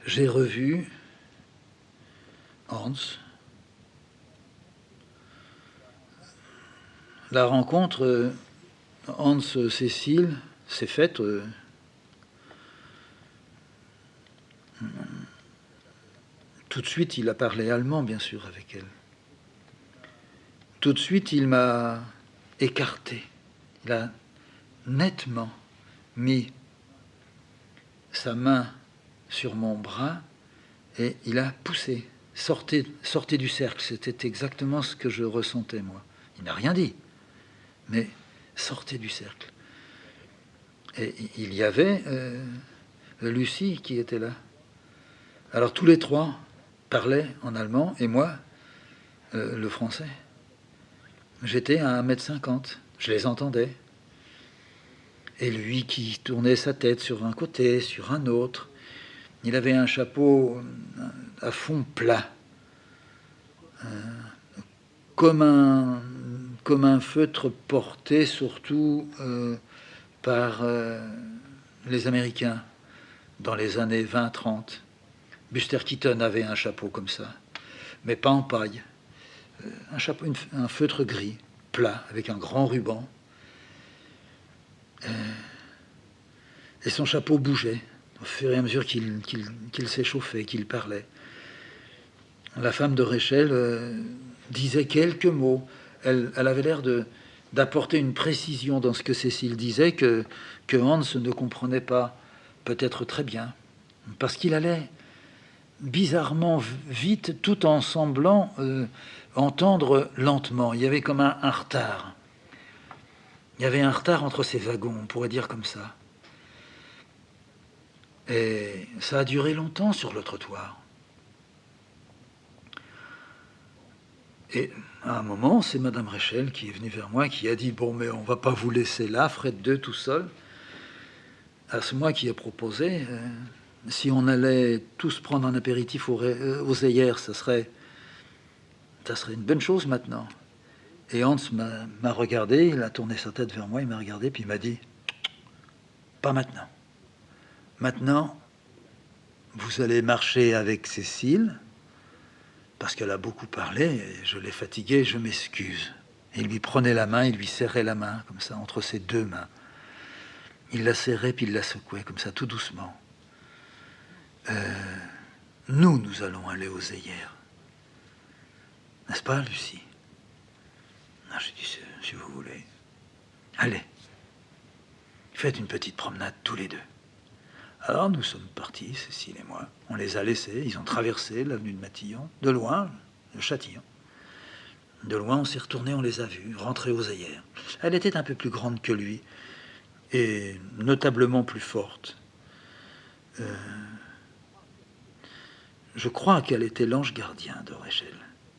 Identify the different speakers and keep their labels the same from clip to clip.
Speaker 1: j'ai revu Hans. La rencontre Hans-Cécile s'est faite tout de suite. Il a parlé allemand, bien sûr, avec elle. Tout de suite, il m'a écarté. Il a nettement mis sa main sur mon bras et il a poussé. Sortez du cercle. C'était exactement ce que je ressentais, moi. Il n'a rien dit, mais sortez du cercle. Et il y avait Lucie qui était là. Alors tous les trois parlaient en allemand et moi, le français. J'étais à 1,50 m, je les entendais. Et lui qui tournait sa tête sur un côté, sur un autre. Il avait un chapeau à fond plat, comme un feutre porté surtout par les Américains dans les années 20-30. Buster Keaton avait un chapeau comme ça, mais pas en paille. Un chapeau, un feutre gris, plat, avec un grand ruban. Et son chapeau bougeait au fur et à mesure qu'il s'échauffait, qu'il parlait. La femme de Rachel disait quelques mots. Elle avait l'air d'apporter une précision dans ce que Cécile disait que Hans ne comprenait pas peut-être très bien, parce qu'il allait bizarrement vite tout en semblant entendre lentement. Il y avait comme un retard. Il y avait un retard entre ces wagons, on pourrait dire comme ça. Et ça a duré longtemps sur le trottoir. Et à un moment, c'est Madame Rachel qui est venue vers moi, qui a dit « Bon, mais on va pas vous laisser là, Fred II, tout seul. » C'est moi qui ai proposé, si on allait tous prendre un apéritif aux œillères, ça serait une bonne chose maintenant. Et Hans m'a regardé, il a tourné sa tête vers moi, il m'a regardé, puis il m'a dit « Pas maintenant. Maintenant, vous allez marcher avec Cécile, parce qu'elle a beaucoup parlé, et je l'ai fatiguée, je m'excuse. » Il lui prenait la main, il lui serrait la main, comme ça, entre ses deux mains. Il la serrait, puis il la secouait, comme ça, tout doucement. Nous allons aller aux œillères. N'est-ce pas, Lucie? Non, j'ai dit, si vous voulez. Allez, faites une petite promenade tous les deux. Alors nous sommes partis, Cécile et moi. On les a laissés, ils ont traversé l'avenue de Matillon, de loin, le Châtillon. De loin, on s'est retourné, on les a vus, rentrer aux œillères. Elle était un peu plus grande que lui, et notablement plus forte. Je crois qu'elle était l'ange gardien de Rachel.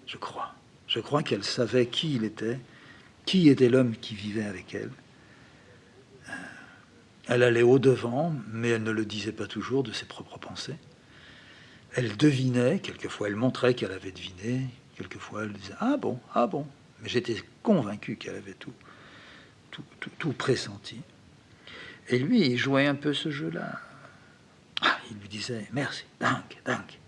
Speaker 1: Je crois. Je crois qu'elle savait qui il était, qui était l'homme qui vivait avec elle. Elle allait au-devant, mais elle ne le disait pas toujours de ses propres pensées. Elle devinait, quelquefois elle montrait qu'elle avait deviné, quelquefois elle disait « Ah bon, ah bon ». Mais j'étais convaincu qu'elle avait tout pressenti. Et lui, il jouait un peu ce jeu-là. Ah, il lui disait « Merci, dank, dank ».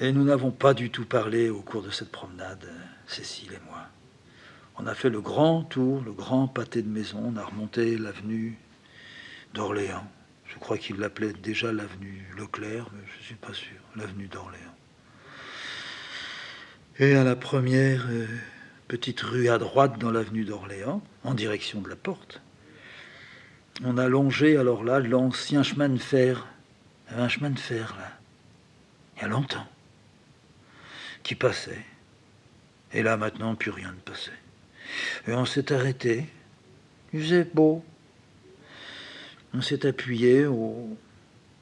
Speaker 1: Et nous n'avons pas du tout parlé au cours de cette promenade, Cécile et moi. On a fait le grand tour, le grand pâté de maison. On a remonté l'avenue d'Orléans. Je crois qu'il l'appelait déjà l'avenue Leclerc, mais je ne suis pas sûr. L'avenue d'Orléans. Et à la première petite rue à droite dans l'avenue d'Orléans, en direction de la porte, on a longé alors là l'ancien chemin de fer. Il y avait un chemin de fer là, il y a longtemps, qui passait. Et là maintenant, plus rien ne passait. Et on s'est arrêté. Il faisait beau. On s'est appuyé au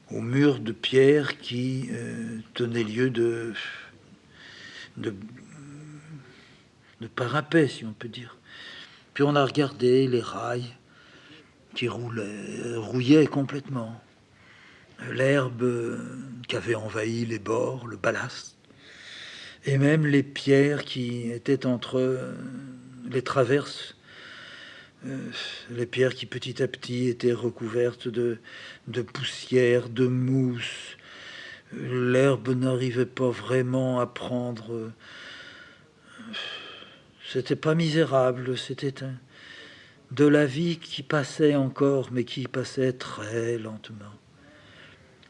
Speaker 1: mur de pierre qui tenait lieu de parapet, si on peut dire. Puis on a regardé les rails qui rouillaient complètement. L'herbe qui avait envahi les bords, le ballast. Et même les pierres qui étaient entre les traverses les pierres qui petit à petit étaient recouvertes de poussière, de mousse. L'herbe n'arrivait pas vraiment à prendre. C'était pas misérable, c'était de la vie qui passait encore, mais qui passait très lentement.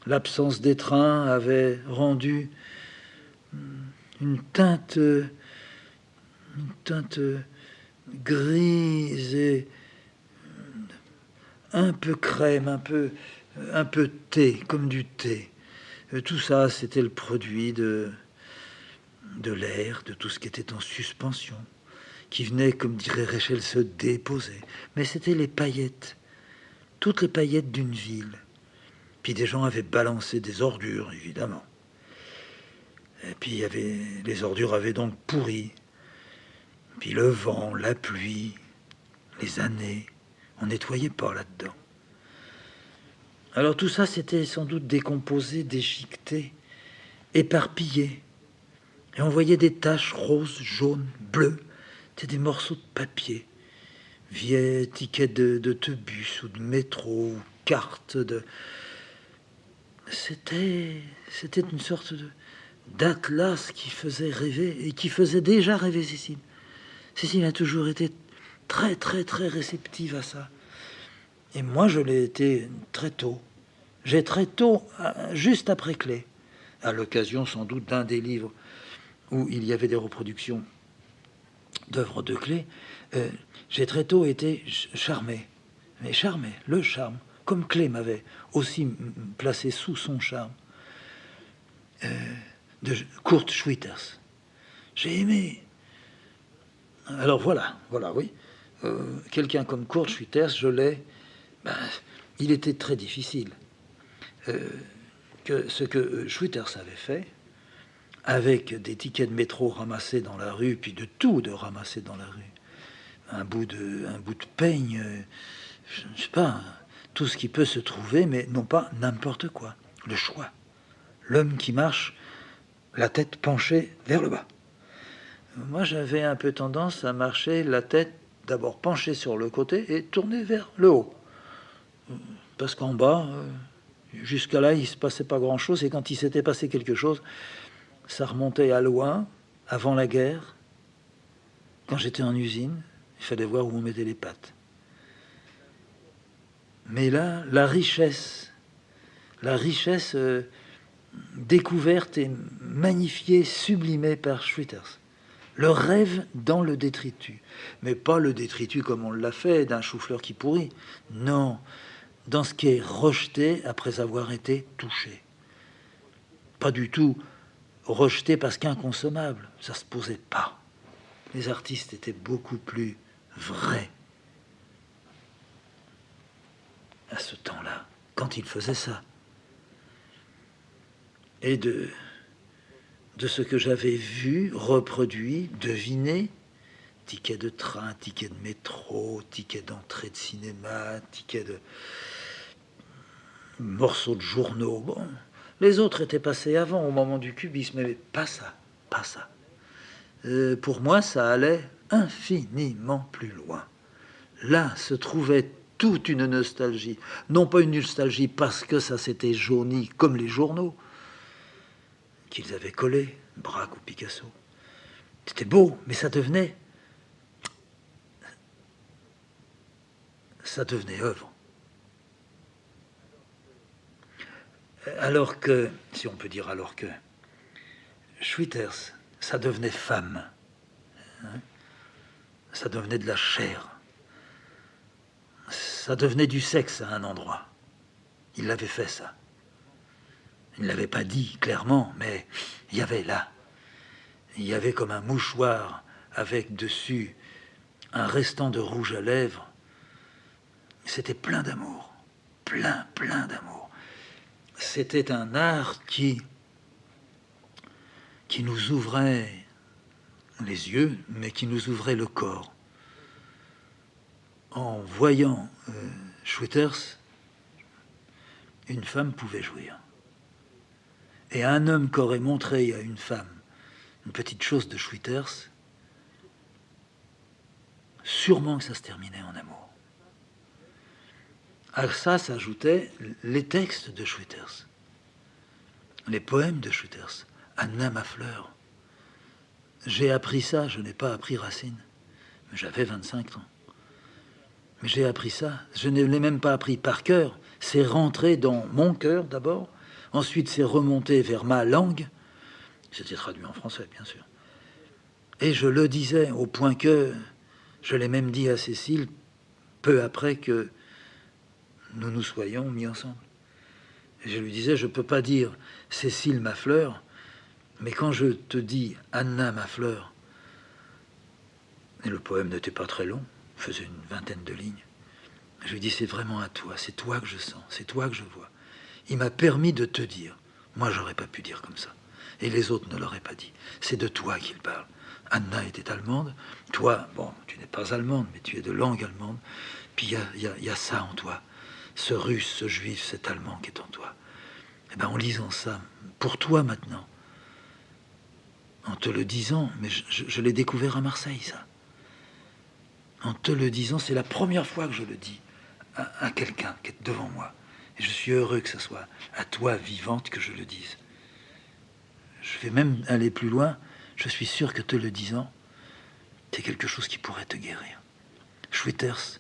Speaker 1: L'absence des trains avait rendu une teinte grise et un peu crème, un peu thé, comme du thé. Tout ça, c'était le produit de l'air, de tout ce qui était en suspension, qui venait, comme dirait Réchel, se déposer. Mais c'était les paillettes, toutes les paillettes d'une ville. Puis des gens avaient balancé des ordures, évidemment. Et puis les ordures avaient donc pourri. Puis le vent, la pluie, les années, on nettoyait pas là-dedans. Alors tout ça, c'était sans doute décomposé, déchiqueté, éparpillé. Et on voyait des taches roses, jaunes, bleues. C'était des morceaux de papier. Vieux tickets de bus ou de métro, ou cartes de... C'était une sorte d'atlas qui faisait rêver et qui faisait déjà rêver Cécile. Cécile a toujours été très, très, très réceptive à ça. Et moi, je l'ai été très tôt. J'ai très tôt, juste après Clé, à l'occasion sans doute d'un des livres où il y avait des reproductions d'œuvres de Clé, j'ai très tôt été charmé. Mais charmé, le charme, comme Clé m'avait aussi placé sous son charme, de Kurt Schwitters. J'ai aimé. Alors voilà, oui. Quelqu'un comme Kurt Schwitters, je l'ai... Ben, il était très difficile. Que ce que Schwitters avait fait, avec des tickets de métro ramassés dans la rue, puis de tout de ramasser dans la rue, un bout de peigne, je ne sais pas, tout ce qui peut se trouver, mais non pas n'importe quoi. Le choix. L'homme qui marche, la tête penchée vers le bas. Moi, j'avais un peu tendance à marcher la tête d'abord penchée sur le côté et tournée vers le haut. Parce qu'en bas, jusqu'à là, il ne se passait pas grand-chose. Et quand il s'était passé quelque chose, ça remontait à loin, avant la guerre. Quand j'étais en usine, il fallait voir où on mettait les pattes. Mais là, la richesse découverte et magnifiée, sublimée par Schwitters. Le rêve dans le détritus. Mais pas le détritus comme on l'a fait, d'un chou-fleur qui pourrit. Non, dans ce qui est rejeté après avoir été touché. Pas du tout rejeté parce qu'inconsommable. Ça se posait pas. Les artistes étaient beaucoup plus vrais à ce temps-là, quand ils faisaient ça. Et de ce que j'avais vu, reproduit, deviné, ticket de train, ticket de métro, ticket d'entrée de cinéma, ticket de morceaux de journaux. Bon, les autres étaient passés avant, au moment du cubisme, mais pas ça, pas ça. Pour moi, ça allait infiniment plus loin. Là se trouvait toute une nostalgie. Non pas une nostalgie parce que ça s'était jauni comme les journaux qu'ils avaient collés, Braque ou Picasso. C'était beau, mais ça devenait œuvre. Alors que, si on peut dire alors que, Schwitters, ça devenait femme. Hein, ça devenait de la chair. Ça devenait du sexe à un endroit. Il l'avait fait, ça. Il ne l'avait pas dit clairement, mais il y avait là. Il y avait comme un mouchoir avec dessus un restant de rouge à lèvres. C'était plein d'amour. Plein d'amour. C'était un art qui nous ouvrait les yeux, mais qui nous ouvrait le corps. En voyant Schwitters, une femme pouvait jouir. Et un homme qui aurait montré à une femme une petite chose de Schwitters, sûrement que ça se terminait en amour. À ça s'ajoutaient les textes de Schwitters, les poèmes de Schwitters. Anna, ma fleur. J'ai appris ça, je n'ai pas appris Racine. J'avais 25 ans. Mais j'ai appris ça. Je ne l'ai même pas appris par cœur. C'est rentré dans mon cœur d'abord. Ensuite, c'est remonté vers ma langue. C'était traduit en français, bien sûr. Et je le disais au point que je l'ai même dit à Cécile peu après que nous nous soyons mis ensemble. Et je lui disais, je ne peux pas dire Cécile, ma fleur, mais quand je te dis Anna, ma fleur, et le poème n'était pas très long, faisait une vingtaine de lignes, je lui dis, c'est vraiment à toi, c'est toi que je sens, c'est toi que je vois. Il m'a permis de te dire. Moi, j'aurais pas pu dire comme ça. Et les autres ne l'auraient pas dit. C'est de toi qu'il parle. Anna était allemande. Toi, bon, tu n'es pas allemande, mais tu es de langue allemande. Puis il y a ça en toi. Ce russe, ce juif, cet allemand qui est en toi. Eh bien, en lisant ça, pour toi maintenant, en te le disant, mais je l'ai découvert à Marseille, ça. En te le disant, c'est la première fois que je le dis à quelqu'un qui est devant moi. Et je suis heureux que ce soit à toi, vivante, que je le dise. Je vais même aller plus loin. Je suis sûr que te le disant, c'est quelque chose qui pourrait te guérir. Schwitters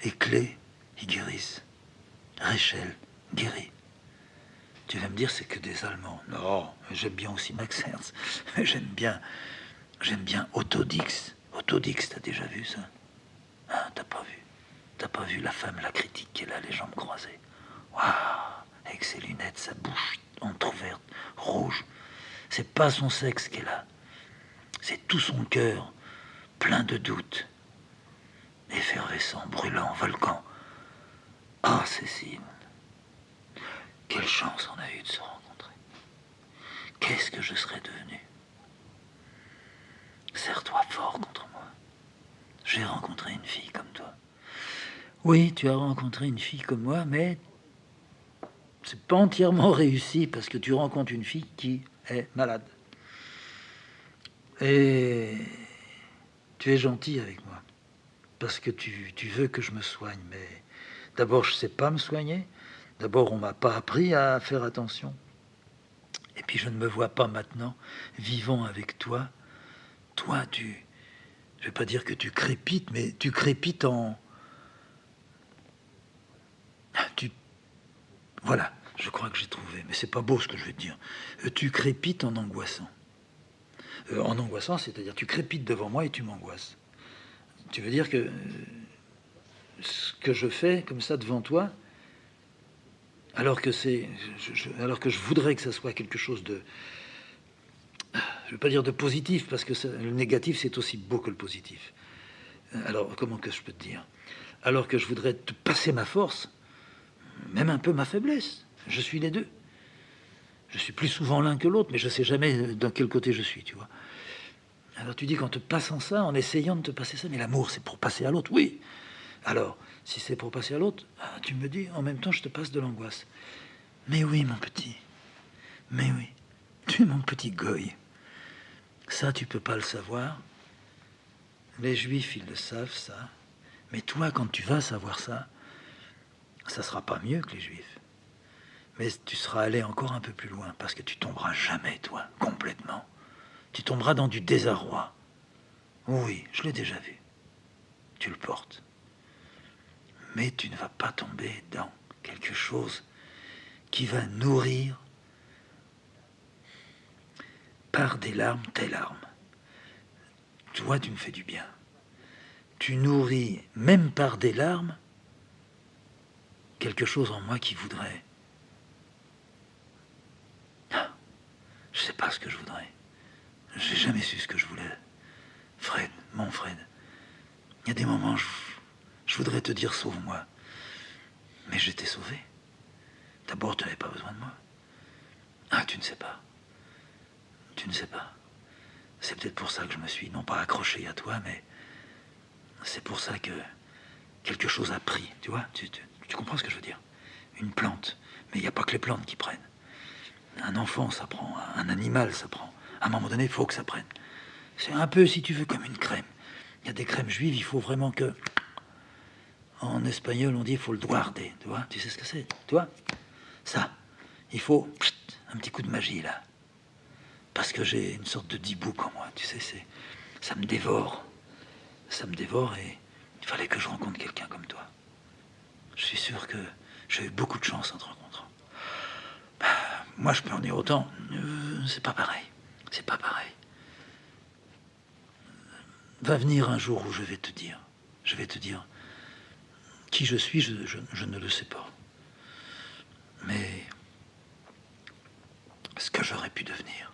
Speaker 1: et Klee, ils guérissent. Rachel guérit. Tu vas me dire, c'est que des Allemands. Non, j'aime bien aussi Max Ernst. J'aime bien Otto Dix. Otto Dix, t'as déjà vu ça? Ah, t'as pas vu. T'as pas vu la femme, la critique, qui est là, les jambes croisées. Waouh, avec ses lunettes, sa bouche entrouverte, rouge. C'est pas son sexe qui est là. C'est tout son cœur, plein de doutes. Effervescent, brûlant, volcan. Ah, Cécile, quelle chance on a eu de se rencontrer. Qu'est-ce que je serais devenu? Serre-toi fort contre moi. J'ai rencontré une fille comme toi. Oui, tu as rencontré une fille comme moi, mais c'est pas entièrement réussi parce que tu rencontres une fille qui est malade. Et tu es gentil avec moi parce que tu veux que je me soigne. Mais d'abord, je ne sais pas me soigner. D'abord, on ne m'a pas appris à faire attention. Et puis, je ne me vois pas maintenant vivant avec toi. Toi, je ne vais pas dire que tu crépites, mais tu crépites en... Voilà, je crois que j'ai trouvé. Mais c'est pas beau ce que je vais te dire. Tu crépites en angoissant. En angoissant, c'est-à-dire tu crépites devant moi et tu m'angoisses. Tu veux dire que ce que je fais comme ça devant toi, alors que alors que je voudrais que ça soit quelque chose de, je veux pas dire de positif, parce que le négatif c'est aussi beau que le positif. Alors comment que je peux te dire? Alors que je voudrais te passer ma force, même un peu ma faiblesse. Je suis les deux. Je suis plus souvent l'un que l'autre, mais je sais jamais dans quel côté je suis, tu vois. Alors tu dis qu'en te passant ça, en essayant de te passer ça, mais l'amour c'est pour passer à l'autre, oui. Alors, si c'est pour passer à l'autre, tu me dis, en même temps, je te passe de l'angoisse. Mais oui, mon petit. Mais oui. Tu es mon petit goy. Ça, tu peux pas le savoir. Les Juifs, ils le savent, ça. Mais toi, quand tu vas savoir ça, ça sera pas mieux que les Juifs. Mais tu seras allé encore un peu plus loin, parce que tu tomberas jamais, toi, complètement. Tu tomberas dans du désarroi. Oui, je l'ai déjà vu. Tu le portes. Mais tu ne vas pas tomber dans quelque chose qui va nourrir par des larmes tes larmes. Toi, tu me fais du bien. Tu nourris, même par des larmes, quelque chose en moi qui voudrait... Ah, je sais pas ce que je voudrais. J'ai jamais su ce que je voulais. Fred, mon Fred, il y a des moments, je voudrais te dire sauve-moi. Mais je t'ai sauvé. D'abord, tu n'avais pas besoin de moi. Ah, tu ne sais pas. Tu ne sais pas. C'est peut-être pour ça que je me suis, non pas accroché à toi, mais c'est pour ça que quelque chose a pris. Tu vois, tu comprends ce que je veux dire? Une plante. Mais il n'y a pas que les plantes qui prennent. Un enfant, ça prend. Un animal, ça prend. À un moment donné, il faut que ça prenne. C'est un peu, si tu veux, comme une crème. Il y a des crèmes juives, il faut vraiment que... En espagnol, on dit il faut le duarde, tu vois? Tu sais ce que c'est, tu vois? Ça, il faut un petit coup de magie, là. Parce que j'ai une sorte de dibouk en moi, tu sais, ça me dévore. Ça me dévore et il fallait que je rencontre quelqu'un comme toi. Je suis sûr que j'ai eu beaucoup de chance en te rencontrant. Moi, je peux en dire autant. C'est pas pareil. C'est pas pareil. Va venir un jour où je vais te dire. Je vais te dire qui je suis, je ne le sais pas. Mais ce que j'aurais pu devenir,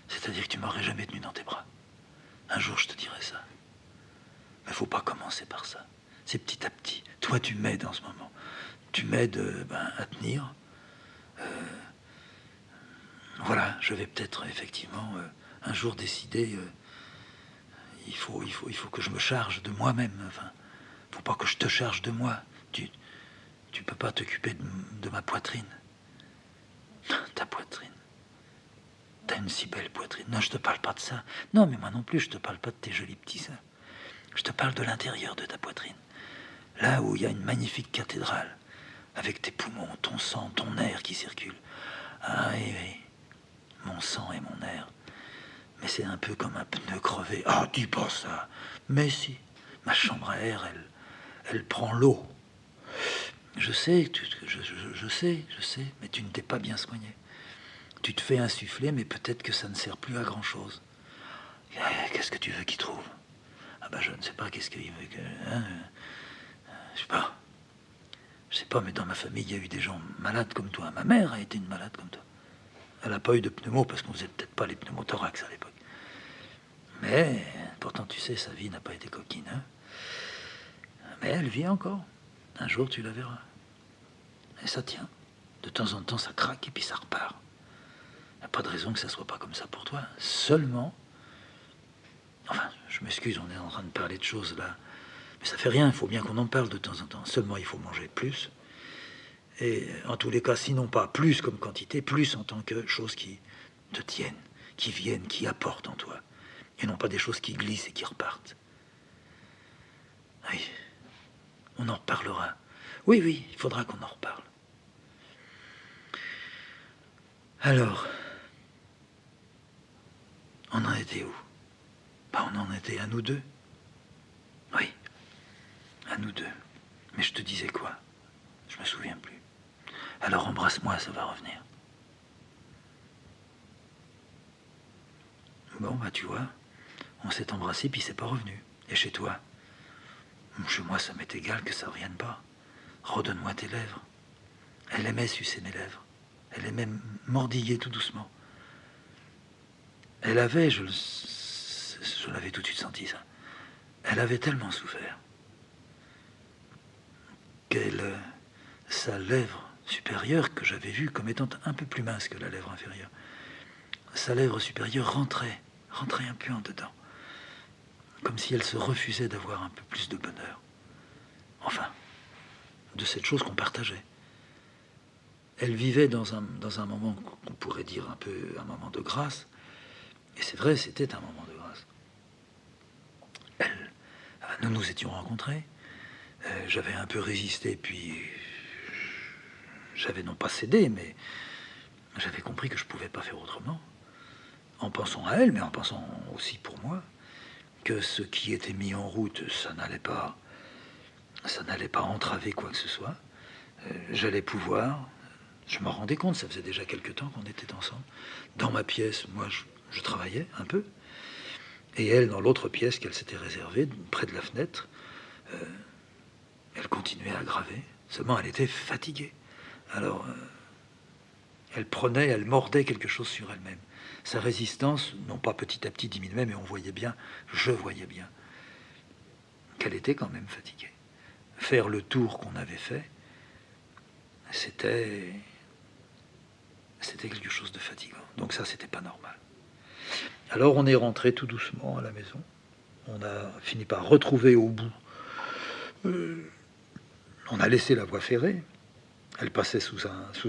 Speaker 1: c'est-à-dire que tu m'aurais jamais tenu dans tes bras. Un jour, je te dirai ça. Mais faut pas commencer par ça. C'est petit à petit. Toi, tu m'aides en ce moment. Tu m'aides à tenir. Voilà, je vais peut-être effectivement un jour décider. Il faut que je me charge de moi-même. Enfin, faut pas que je te charge de moi. Tu peux pas t'occuper de ma poitrine. Ta poitrine. T'as une si belle poitrine. Non, je te parle pas de ça. Non, mais moi non plus, je te parle pas de tes jolis petits seins. Je te parle de l'intérieur de ta poitrine. Là où il y a une magnifique cathédrale, avec tes poumons, ton sang, ton air qui circule. Ah oui, oui. Mon sang et mon air. Mais c'est un peu comme un pneu crevé. Ah, dis pas ça. Mais si. Ma chambre à air, elle prend l'eau. Je sais, je sais, mais tu ne t'es pas bien soigné. Tu te fais insuffler, mais peut-être que ça ne sert plus à grand-chose. Qu'est-ce que tu veux qu'il trouve? Ah ben, je ne sais pas, qu'est-ce qu'il veut que... Hein, je sais pas. Je sais pas, mais dans ma famille, il y a eu des gens malades comme toi. Ma mère a été une malade comme toi. Elle n'a pas eu de pneumo, parce qu'on faisait peut-être pas les pneumothorax à l'époque. Mais, pourtant, tu sais, sa vie n'a pas été coquine. Hein, mais elle vit encore. Un jour, tu la verras. Et ça tient. De temps en temps, ça craque et puis ça repart. Il n'y a pas de raison que ça soit pas comme ça pour toi. Seulement... Enfin, je m'excuse, on est en train de parler de choses là. Mais ça fait rien, il faut bien qu'on en parle de temps en temps. Seulement, il faut manger plus. Et en tous les cas, sinon pas plus comme quantité, plus en tant que choses qui te tiennent, qui viennent, qui apportent en toi. Et non pas des choses qui glissent et qui repartent. Oui, on en reparlera. Oui, oui, il faudra qu'on en reparle. Alors, on en était où? On en était à nous deux. Oui, à nous deux. Mais je te disais quoi? Je me souviens plus. Alors embrasse-moi, ça va revenir. Bon, tu vois, on s'est embrassé puis c'est pas revenu. Et chez toi? Chez moi, ça m'est égal que ça revienne pas. Redonne-moi tes lèvres. Elle aimait sucer mes lèvres. Elle aimait mordiller tout doucement. Elle avait, je l'avais tout de suite senti ça, elle avait tellement souffert sa lèvre supérieure, que j'avais vue comme étant un peu plus mince que la lèvre inférieure, sa lèvre supérieure rentrait un peu en dedans, comme si elle se refusait d'avoir un peu plus de bonheur. Enfin, de cette chose qu'on partageait. Elle vivait dans un moment qu'on pourrait dire un peu un moment de grâce, et c'est vrai, c'était un moment de grâce. Nous nous étions rencontrés, j'avais un peu résisté, puis j'avais non pas cédé, mais j'avais compris que je ne pouvais pas faire autrement, en pensant à elle, mais en pensant aussi pour moi, que ce qui était mis en route, ça n'allait pas entraver quoi que ce soit. J'allais pouvoir, je m'en rendais compte, ça faisait déjà quelque temps qu'on était ensemble. Dans ma pièce, moi, je travaillais un peu, et elle, dans l'autre pièce qu'elle s'était réservée, près de la fenêtre, elle continuait à graver. Seulement, elle était fatiguée. Alors, elle mordait quelque chose sur elle-même. Sa résistance, non pas petit à petit diminuait, mais on voyait bien, je voyais bien, qu'elle était quand même fatiguée. Faire le tour qu'on avait fait, c'était quelque chose de fatigant. Donc ça, c'était pas normal. Alors on est rentré tout doucement à la maison. On a fini par retrouver au bout. On a laissé la voie ferrée. Elle passait sous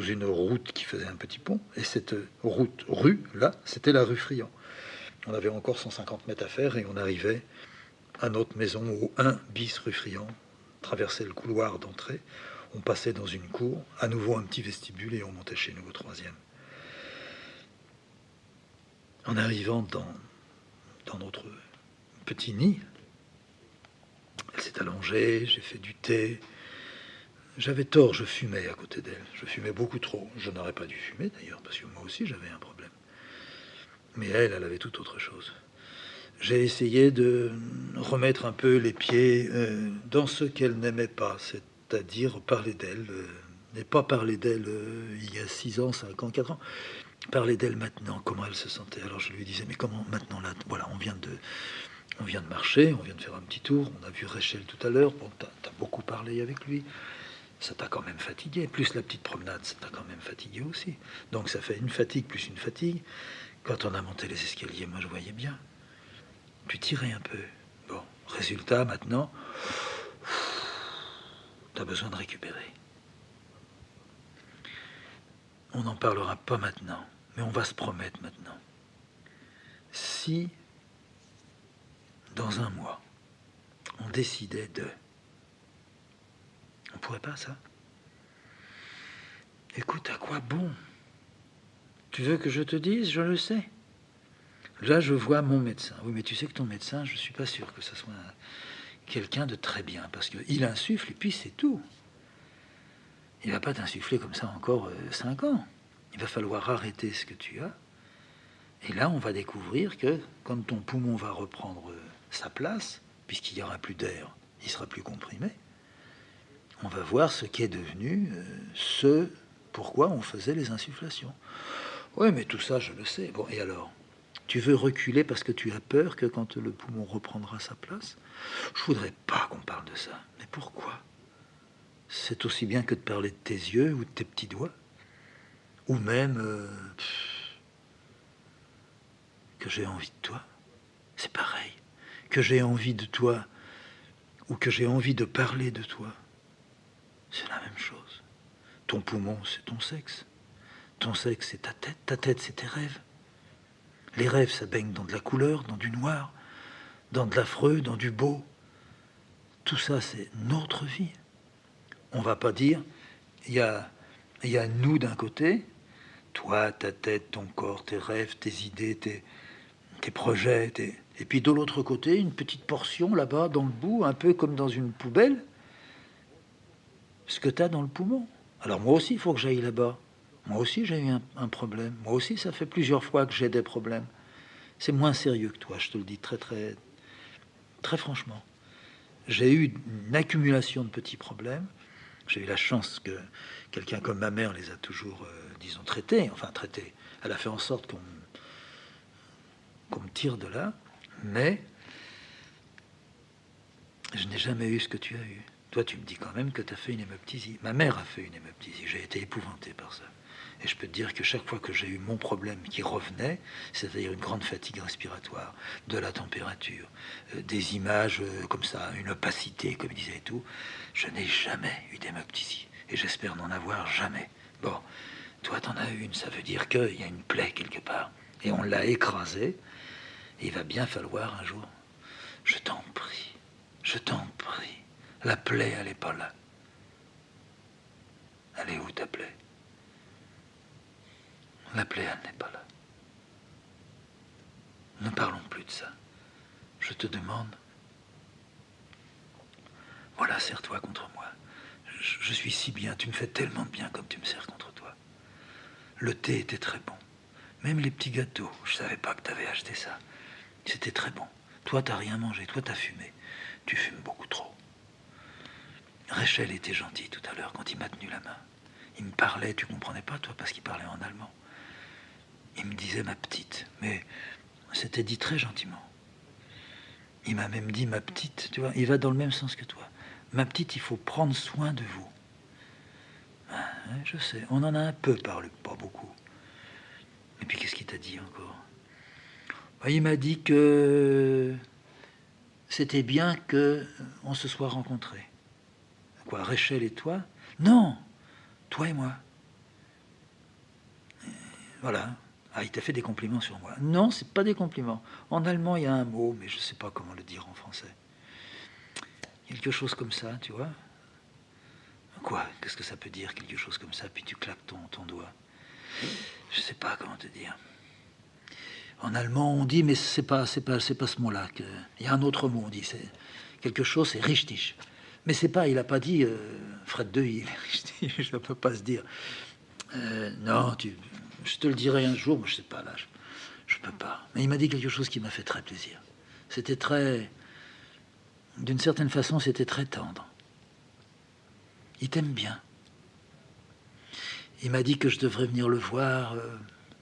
Speaker 1: une route qui faisait un petit pont. Et cette rue, là, c'était la rue Friand. On avait encore 150 mètres à faire et on arrivait à notre maison au 1 bis rue Friand, traversait le couloir d'entrée, on passait dans une cour, à nouveau un petit vestibule et on montait chez nous au 3e. En arrivant dans notre petit nid, elle s'est allongée, j'ai fait du thé. J'avais tort, je fumais à côté d'elle. Je fumais beaucoup trop. Je n'aurais pas dû fumer d'ailleurs, parce que moi aussi j'avais un problème. Mais elle avait tout autre chose. J'ai essayé de remettre un peu les pieds dans ce qu'elle n'aimait pas, c'est-à-dire parler d'elle, et pas parler d'elle il y a 6 ans, 5 ans, 4 ans, parler d'elle maintenant, comment elle se sentait. Alors je lui disais, mais comment maintenant, là, voilà, on vient de marcher, on vient de faire un petit tour, on a vu Rachel tout à l'heure, bon, t'as beaucoup parlé avec lui, ça t'a quand même fatigué, plus la petite promenade, ça t'a quand même fatigué aussi. Donc ça fait une fatigue plus une fatigue. Quand on a monté les escaliers, moi je voyais bien. Tu tirais un peu. Bon, résultat, maintenant, tu as besoin de récupérer. On n'en parlera pas maintenant, mais on va se promettre maintenant. Si, dans un mois, on décidait de... On pourrait pas, ça? Écoute, à quoi bon? Tu veux que je te dise? Je le sais. Là, je vois mon médecin. Oui, mais tu sais que ton médecin, je ne suis pas sûr que ce soit quelqu'un de très bien, parce qu'il insuffle et puis c'est tout. Il ne va pas t'insuffler comme ça encore 5 ans. Il va falloir arrêter ce que tu as. Et là, on va découvrir que quand ton poumon va reprendre sa place, puisqu'il n'y aura plus d'air, il sera plus comprimé, on va voir ce qui est devenu ce pourquoi on faisait les insufflations. Oui, mais tout ça, je le sais. Bon, et alors? Tu veux reculer parce que tu as peur que quand le poumon reprendra sa place? Je voudrais pas qu'on parle de ça. Mais pourquoi? C'est aussi bien que de parler de tes yeux ou de tes petits doigts. Ou même que j'ai envie de toi. C'est pareil. Que j'ai envie de toi ou que j'ai envie de parler de toi. C'est la même chose. Ton poumon, c'est ton sexe. Ton sexe, c'est ta tête. Ta tête, c'est tes rêves. Les rêves, ça baigne dans de la couleur, dans du noir, dans de l'affreux, dans du beau. Tout ça, c'est notre vie. On va pas dire, il y a nous d'un côté, toi, ta tête, ton corps, tes rêves, tes idées, tes projets, et puis de l'autre côté, une petite portion là-bas, dans le bout, un peu comme dans une poubelle, ce que tu as dans le poumon. Alors moi aussi, il faut que j'aille là-bas. Moi aussi, j'ai eu un problème. Moi aussi, ça fait plusieurs fois que j'ai des problèmes. C'est moins sérieux que toi, je te le dis très, très, très franchement. J'ai eu une accumulation de petits problèmes. J'ai eu la chance que quelqu'un comme ma mère les a toujours, disons, traités. Enfin, traités. Elle a fait en sorte qu'on me tire de là. Mais je n'ai jamais eu ce que tu as eu. Toi, tu me dis quand même que tu as fait une hémoptysie. Ma mère a fait une hémoptysie. J'ai été épouvanté par ça. Et je peux te dire que chaque fois que j'ai eu mon problème qui revenait, c'est-à-dire une grande fatigue respiratoire, de la température, des images comme ça, une opacité, comme il disait et tout, je n'ai jamais eu d'hémoptysie. Et j'espère n'en avoir jamais. Bon, toi, t'en as une, ça veut dire qu'il y a une plaie quelque part. Et on l'a écrasée. Et il va bien falloir un jour, je t'en prie, je t'en prie. La plaie, elle n'est pas là. Elle est où ta plaie? La plaie, elle n'est pas là. Ne parlons plus de ça. Je te demande. Voilà, serre-toi contre moi. Je suis si bien, tu me fais tellement de bien comme tu me serres contre toi. Le thé était très bon. Même les petits gâteaux, je savais pas que tu avais acheté ça. C'était très bon. Toi, t'as rien mangé, toi, t'as fumé. Tu fumes beaucoup trop. Rachel était gentil tout à l'heure quand il m'a tenu la main. Il me parlait, tu comprenais pas, toi, parce qu'il parlait en allemand. Il me disait ma petite, mais c'était dit très gentiment. Il m'a même dit ma petite, tu vois, il va dans le même sens que toi. Ma petite, il faut prendre soin de vous. Ah, ouais, je sais, on en a un peu parlé, pas beaucoup. Et puis qu'est-ce qu'il t'a dit encore? Il m'a dit que c'était bien que on se soit rencontrés. Quoi, Rachel et toi? Non, toi et moi. Voilà. Ah, il t'a fait des compliments sur moi. Non, c'est pas des compliments. En allemand, il y a un mot, mais je sais pas comment le dire en français. Quelque chose comme ça, tu vois. Quoi? Qu'est-ce que ça peut dire, quelque chose comme ça? Puis tu claques ton doigt. Je sais pas comment te dire. En allemand, on dit, mais c'est pas ce mot-là. Il y a un autre mot, on dit, c'est quelque chose, c'est richtig. Mais c'est pas, il a pas dit Fred de il est richtig, je ne peux pas se dire. Non, je te le dirai un jour, mais je sais pas là, je peux pas. Mais il m'a dit quelque chose qui m'a fait très plaisir. C'était d'une certaine façon, c'était très tendre. Il t'aime bien. Il m'a dit que je devrais venir le voir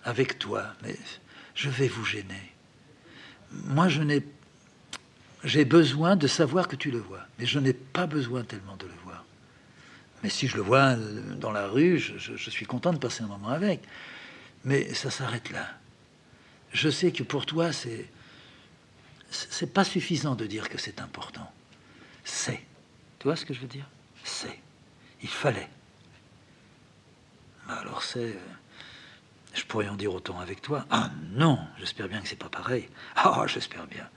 Speaker 1: avec toi, mais je vais vous gêner. Moi, j'ai besoin de savoir que tu le vois, mais je n'ai pas besoin tellement de le voir. Mais si je le vois dans la rue, je suis content de passer un moment avec. Mais ça s'arrête là. Je sais que pour toi, c'est pas suffisant de dire que c'est important. C'est. Tu vois ce que je veux dire? C'est. Il fallait. Alors je pourrais en dire autant avec toi. Ah non, j'espère bien que c'est pas pareil. Ah, j'espère bien.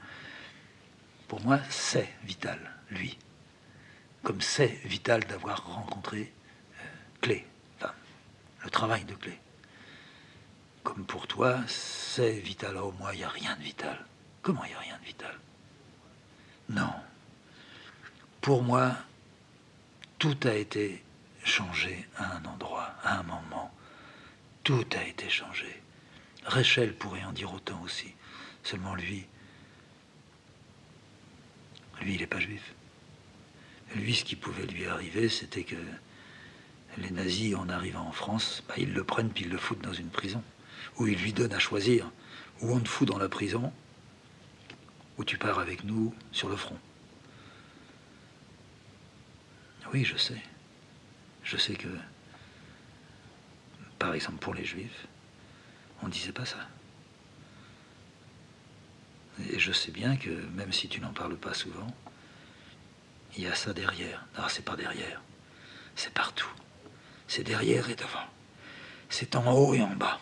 Speaker 1: Pour moi, c'est vital, lui. Comme c'est vital d'avoir rencontré Clé, enfin, le travail de Clé. Comme pour toi, c'est vital. Oh, moi, il n'y a rien de vital. Comment il n'y a rien de vital? Non. Pour moi, tout a été changé à un endroit, à un moment. Tout a été changé. Rachel pourrait en dire autant aussi. Seulement lui, il n'est pas juif. Lui, ce qui pouvait lui arriver, c'était que les nazis, en arrivant en France, ils le prennent puis ils le foutent dans une prison, où ils lui donnent à choisir, ou on te fout dans la prison, ou tu pars avec nous sur le front. Oui, je sais. Je sais que, par exemple, pour les juifs, on ne disait pas ça. Et je sais bien que, même si tu n'en parles pas souvent, il y a ça derrière. Non, c'est pas derrière. C'est partout. C'est derrière et devant. C'est en haut et en bas.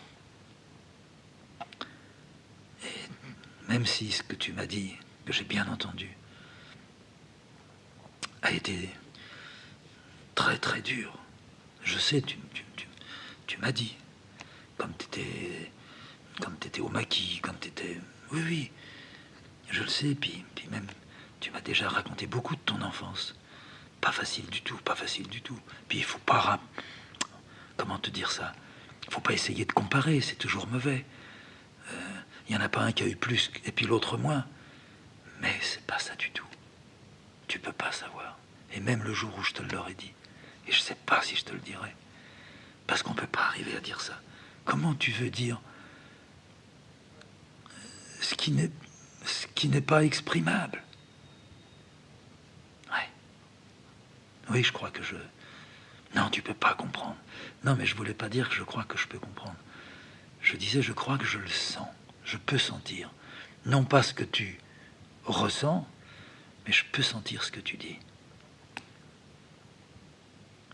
Speaker 1: Et même si ce que tu m'as dit, que j'ai bien entendu, a été très très dur. Je sais, tu m'as dit, comme t'étais au maquis, comme t'étais... Oui, oui, je le sais, puis même, tu m'as déjà raconté beaucoup de ton enfance. Pas facile du tout, pas facile du tout. Puis il faut pas... Comment te dire ça? Il faut pas essayer de comparer, c'est toujours mauvais. Il y en a pas un qui a eu plus et puis l'autre moins. Mais c'est pas ça du tout. Tu peux pas savoir. Et même le jour où je te l'aurais dit, et je sais pas si je te le dirai, parce qu'on peut pas arriver à dire ça. Comment tu veux dire ce qui n'est pas exprimable? Ouais. Oui, je crois que je... Non, tu peux pas comprendre. Non, mais je voulais pas dire que je crois que je peux comprendre. Je disais, je crois que je le sens. Je peux sentir. Non pas ce que tu ressens, mais je peux sentir ce que tu dis.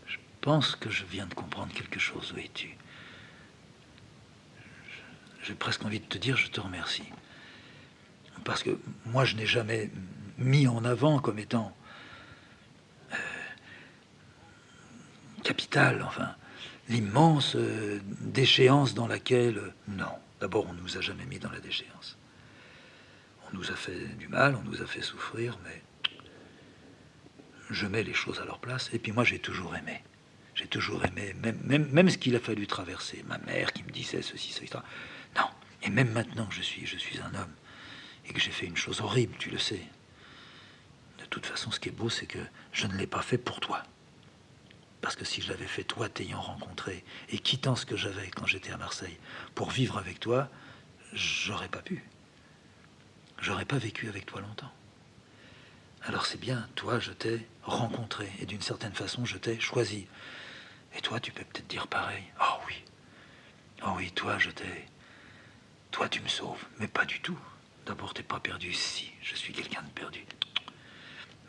Speaker 1: Je pense que je viens de comprendre quelque chose, oui, j'ai presque envie de te dire, je te remercie. Parce que moi, je n'ai jamais mis en avant comme étant capital, enfin, l'immense déchéance dans laquelle... non, d'abord, on ne nous a jamais mis dans la déchéance. On nous a fait du mal, on nous a fait souffrir, mais je mets les choses à leur place. Et puis moi, j'ai toujours aimé. J'ai toujours aimé, même ce qu'il a fallu traverser. Ma mère qui me disait ceci, cela. Non, et même maintenant que je suis un homme, et que j'ai fait une chose horrible, tu le sais. De toute façon, ce qui est beau, c'est que je ne l'ai pas fait pour toi. Parce que si je l'avais fait, toi, t'ayant rencontré, et quittant ce que j'avais quand j'étais à Marseille, pour vivre avec toi, j'aurais pas pu. J'aurais pas vécu avec toi longtemps. Alors c'est bien, toi, je t'ai rencontré, et d'une certaine façon, je t'ai choisi. Et toi, tu peux peut-être dire pareil. Oh oui. Oh oui, toi, Toi, tu me sauves, mais pas du tout. D'abord, t'es pas perdu. Si, je suis quelqu'un de perdu.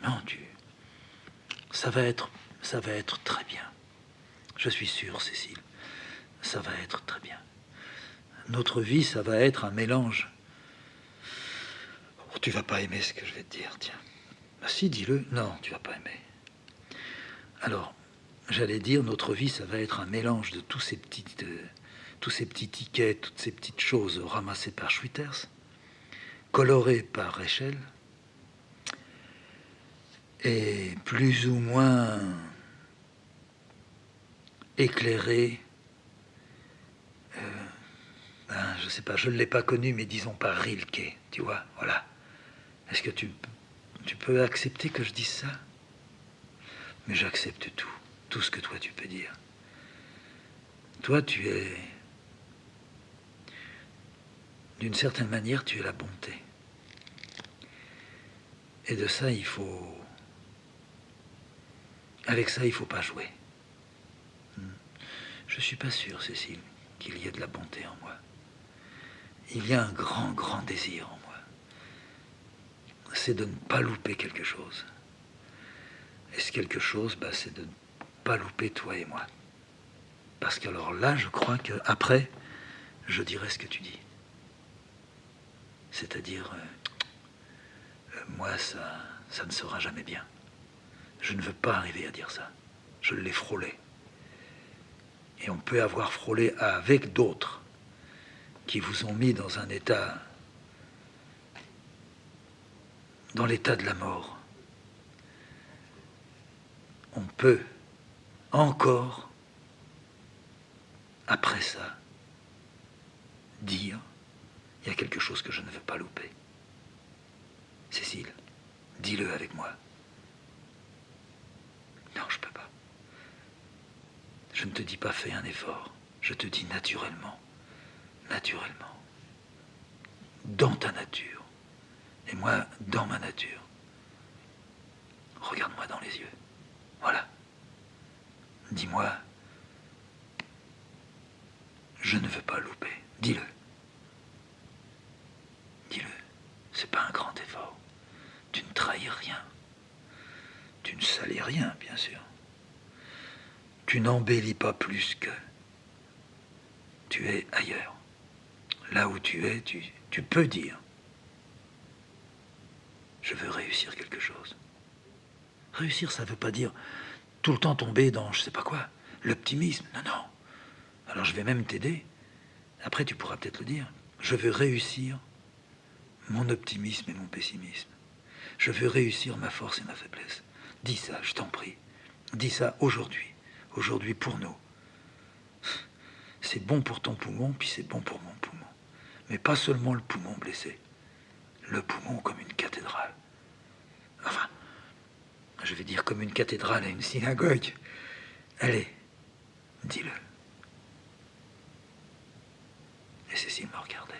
Speaker 1: Non, ça va être très bien. Je suis sûr, Cécile. Ça va être très bien. Notre vie, ça va être un mélange. Oh, tu vas pas aimer ce que je vais te dire, tiens. Bah si, dis-le. Non, tu vas pas aimer. Alors, j'allais dire, notre vie, ça va être un mélange de tous ces petits tickets, toutes ces petites choses ramassées par Schwitters, colorées par Rachel, et plus ou moins éclairées. Je sais pas, je ne l'ai pas connu, mais disons par Rilke, tu vois, voilà. Est-ce que tu peux accepter que je dise ça? Mais j'accepte tout ce que toi tu peux dire. Toi, tu es, d'une certaine manière, tu es la bonté. Et de ça, avec ça, il faut pas jouer. Je suis pas sûr, Cécile, qu'il y ait de la bonté en moi. Il y a un grand, grand désir en moi. C'est de ne pas louper quelque chose. Et ce quelque chose, c'est de ne pas louper toi et moi. Parce que alors là, je crois qu'après, je dirai ce que tu dis. C'est-à-dire, moi, ça ne sera jamais bien. Je ne veux pas arriver à dire ça. Je l'ai frôlé. Et on peut avoir frôlé avec d'autres qui vous ont mis dans un état, dans l'état de la mort. On peut encore, après ça, dire, il y a quelque chose que je ne veux pas louper. Cécile, dis-le avec moi. Non, je peux pas. Je ne te dis pas fais un effort. Je te dis naturellement. Naturellement. Dans ta nature. Et moi, dans ma nature. Regarde-moi dans les yeux. Voilà. Dis-moi, je ne veux pas louper. Dis-le. Dis-le. C'est pas un grand effort. Tu ne trahis rien. Tu ne salis rien, bien sûr. Tu n'embellis pas plus que. Tu es ailleurs. Là où tu es, tu peux dire. Je veux réussir quelque chose. Réussir, ça ne veut pas dire tout le temps tomber dans je sais pas quoi. L'optimisme, non, non. Alors je vais même t'aider. Après, tu pourras peut-être le dire. Je veux réussir mon optimisme et mon pessimisme. Je veux réussir ma force et ma faiblesse. Dis ça, je t'en prie. Dis ça aujourd'hui. Aujourd'hui pour nous. C'est bon pour ton poumon, puis c'est bon pour mon poumon. Mais pas seulement le poumon blessé. Le poumon comme une cathédrale. Enfin, je vais dire comme une cathédrale à une synagogue. Allez, dis-le. Et Cécile me regardait.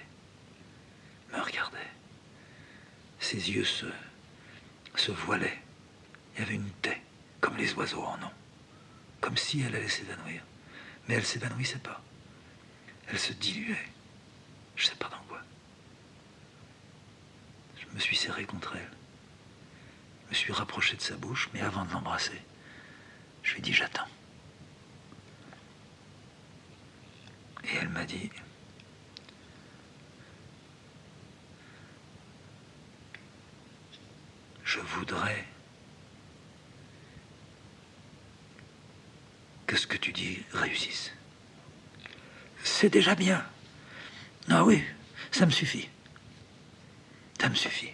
Speaker 1: Ses yeux se voilaient. Il y avait une taie, comme les oiseaux en ont. Comme si elle allait s'évanouir. Mais elle ne s'évanouissait pas. Elle se diluait. Je ne sais pas dans quoi. Je me suis serré contre elle. Je me suis rapproché de sa bouche, mais avant de l'embrasser, je lui ai dit j'attends. Et elle m'a dit je voudrais que ce que tu dis réussisse. C'est déjà bien. Ah oui, ça me suffit. Ça me suffit.